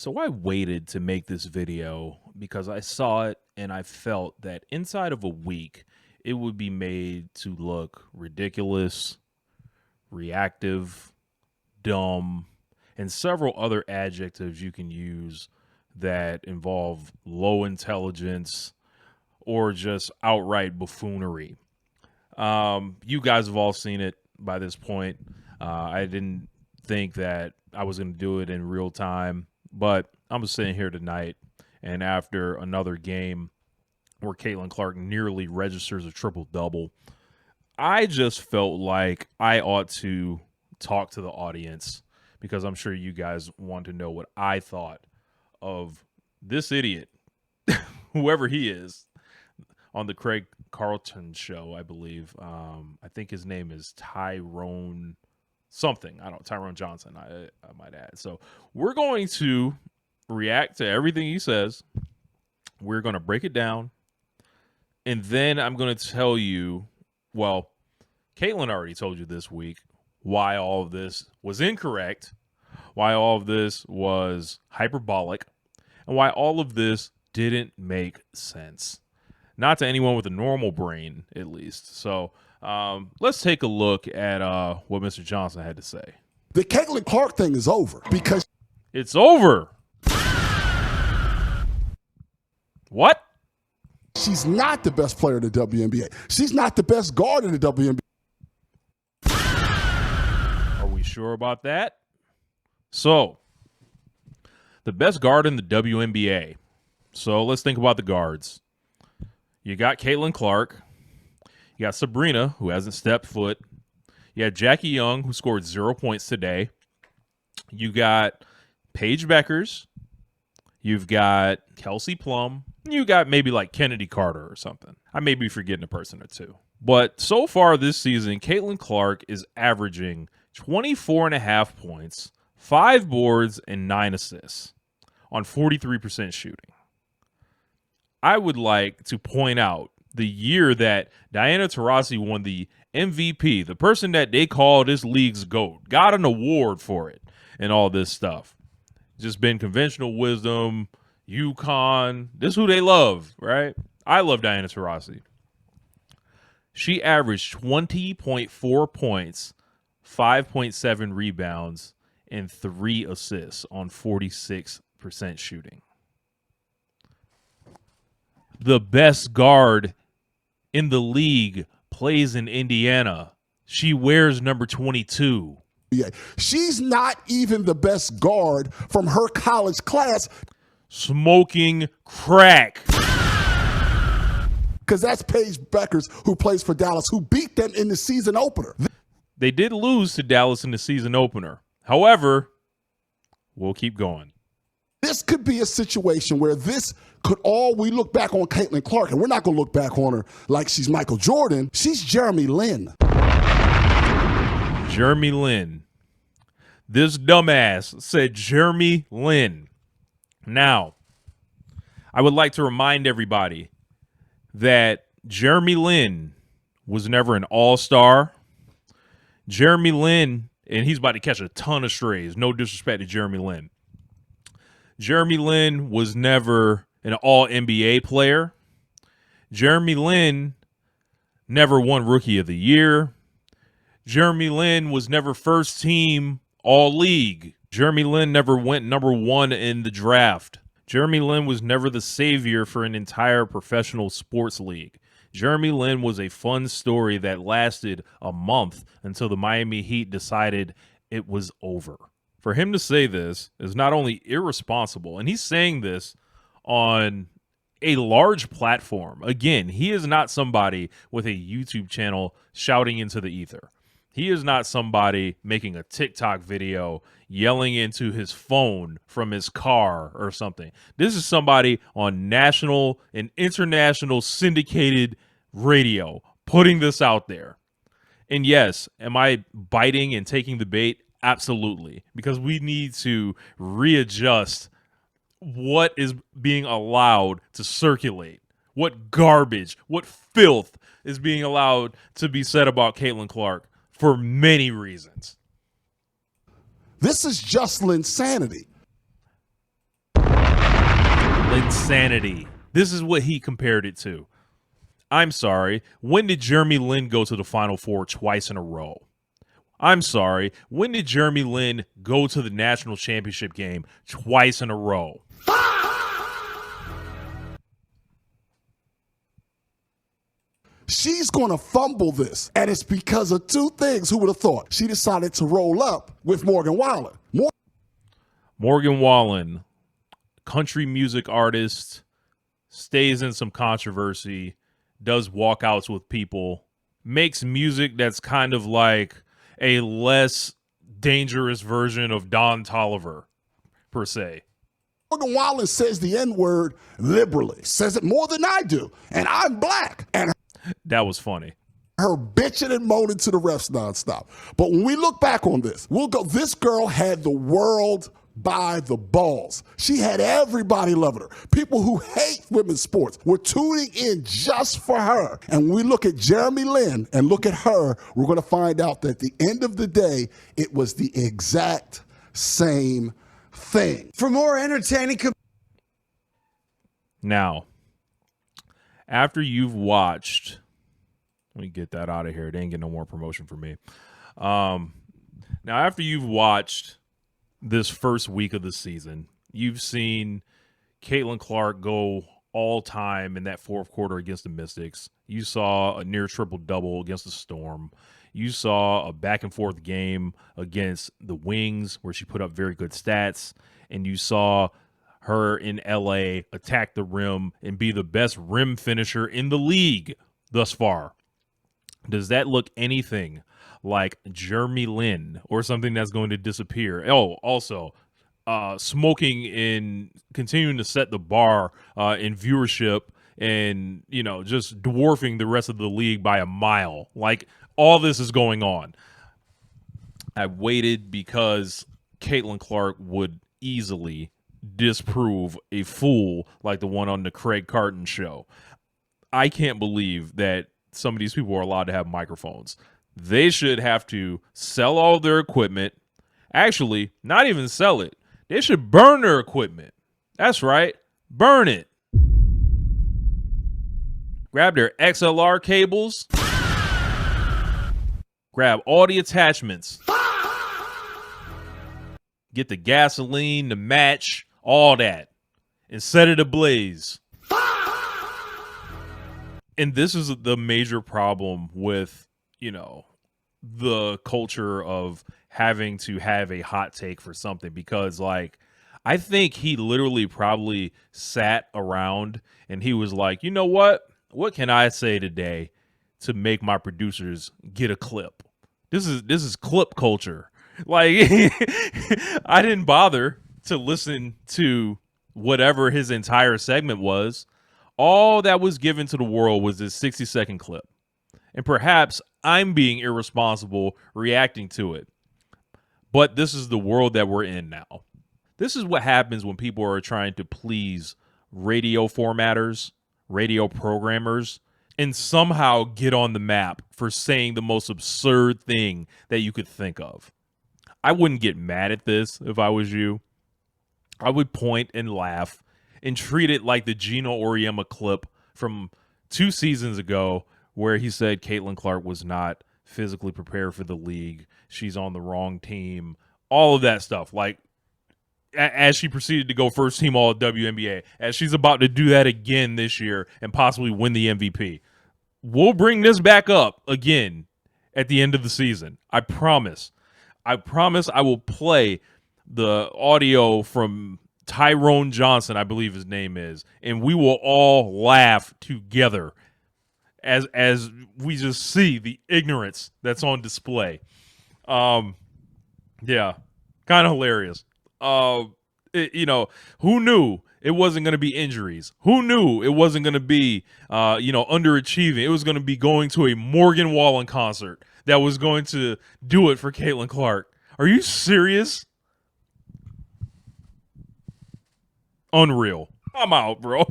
So I waited to make this video because I saw it and I felt that inside of a week, it would be made to look ridiculous, reactive, dumb, and several other adjectives you can use that involve low intelligence or just outright buffoonery. You guys have all seen it by this point. I didn't think that I was going to do it in real time, but I'm sitting here tonight, and after another game where Caitlin Clark nearly registers a triple-double, I just felt like I ought to talk to the audience because I'm sure you guys want to know what I thought of this idiot, whoever he is, on the Craig Carlton show, I believe. I think his name is Tyrone something. I don't know, Tyrone Johnson, I might add. So we're going to react to everything he says. We're going to break it down. And then I'm going to tell you, well, Caitlin already told you this week why all of this was incorrect, why all of this was hyperbolic, and why all of this didn't make sense. Not to anyone with a normal brain, at least. So let's take a look at what Mr. Johnson had to say. The Caitlin Clark thing is over because it's over. What? She's not the best player in the WNBA. She's not the best guard in the WNBA. Are we sure about that? So, the best guard in the WNBA. So let's think about the guards. You got Caitlin Clark. You got Sabrina, who hasn't stepped foot. You had Jackie Young, who scored 0 points today. You got Paige Beckers. You've got Kelsey Plum. You got maybe like Kennedy Carter or something. I may be forgetting a person or two. But so far this season, Caitlin Clark is averaging 24.5 points, 5 boards, and 9 assists on 43% shooting. I would like to point out the year that Diana Taurasi won the MVP, the person that they call this league's GOAT, got an award for it and all this stuff. Just been conventional wisdom, UConn. This is who they love, right? I love Diana Taurasi. She averaged 20.4 points, 5.7 rebounds, and 3 assists on 46% shooting. The best guard in the league plays in Indiana. She wears number 22. Yeah, she's not even the best guard from her college class. Smoking crack. Because that's Paige Beckers, who plays for Dallas, who beat them in the season opener. They did lose to Dallas in the season opener. However, we'll keep going. This could be a situation where we look back on Caitlin Clark, and we're not going to look back on her like she's Michael Jordan. She's Jeremy Lin. Jeremy Lin. This dumbass said Jeremy Lin. Now, I would like to remind everybody that Jeremy Lin was never an all-star. Jeremy Lin, and he's about to catch a ton of strays. No disrespect to Jeremy Lin. Jeremy Lin was never an all-NBA player. Jeremy Lin never won Rookie of the Year. Jeremy Lin was never first team all-league. Jeremy Lin never went number 1 in the draft. Jeremy Lin was never the savior for an entire professional sports league. Jeremy Lin was a fun story that lasted a month until the Miami Heat decided it was over. For him to say this is not only irresponsible, and he's saying this on a large platform. Again, he is not somebody with a YouTube channel shouting into the ether. He is not somebody making a TikTok video yelling into his phone from his car or something. This is somebody on national and international syndicated radio putting this out there. And yes, am I biting and taking the bait? Absolutely, because we need to readjust what is being allowed to circulate, what garbage, what filth is being allowed to be said about Caitlin Clark for many reasons. This is just Linsanity. Linsanity. This is what he compared it to. I'm sorry. When did Jeremy Lin go to the Final Four twice in a row? I'm sorry. When did Jeremy Lin go to the national championship game twice in a row? She's going to fumble this, and it's because of two things. Who would have thought? She decided to roll up with Morgan Wallen. Morgan Wallen, country music artist, stays in some controversy, does walkouts with people, makes music that's kind of like a less dangerous version of Don Toliver, per se. Morgan Wallen says the N-word liberally, says it more than I do, and I'm black. And that was funny. Her bitching and moaning to the refs nonstop. But when we look back on this, we'll go, this girl had the world by the balls. She had everybody loving her. People who hate women's sports were tuning in just for her. And when we look at Jeremy Lin and look at her, we're going to find out that at the end of the day, it was the exact same thing. For more entertaining... Now, after you've watched, let me get that out of here. They ain't get no more promotion for me. Now, after you've watched this first week of the season, you've seen Caitlin Clark go all time in that fourth quarter against the Mystics. You saw a near triple-double against the Storm. You saw a back-and-forth game against the Wings where she put up very good stats. And you saw her in LA attack the rim and be the best rim finisher in the league thus far. Does that look anything like Jeremy Lin or something that's going to disappear? Oh, also, smoking and continuing to set the bar in viewership and, you know, just dwarfing the rest of the league by a mile. Like, all this is going on. I waited because Caitlin Clark would easily disprove a fool like the one on the Craig Carton show. I can't believe that some of these people are allowed to have microphones. They should have to sell all their equipment. Actually, not even sell it. They should burn their equipment. That's right. Burn it. Grab their XLR cables. Grab all the attachments. Get the gasoline, the match, all that. And set it ablaze. And this is the major problem with, you know, the culture of having to have a hot take for something, because, like, I think he literally probably sat around and he was like, you know what can I say today to make my producers get a clip? This is clip culture. Like, I didn't bother to listen to whatever his entire segment was. All that was given to the world was this 60-second clip. And perhaps I'm being irresponsible reacting to it. But this is the world that we're in now. This is what happens when people are trying to please radio formatters, radio programmers, and somehow get on the map for saying the most absurd thing that you could think of. I wouldn't get mad at this if I was you. I would point and laugh and treat it like the Gino Auriemma clip from 2 seasons ago where he said Caitlin Clark was not physically prepared for the league. She's on the wrong team. All of that stuff. Like, as she proceeded to go first team all WNBA, as she's about to do that again this year and possibly win the MVP. We'll bring this back up again at the end of the season. I promise. I promise I will play the audio from Tyrone Johnson, I believe his name is, and we will all laugh together as we just see the ignorance that's on display. Yeah, kind of hilarious. You know, who knew it wasn't going to be injuries? Who knew it wasn't going to be, underachieving? It was going to be going to a Morgan Wallen concert that was going to do it for Caitlin Clark. Are you serious? Unreal. I'm out, bro.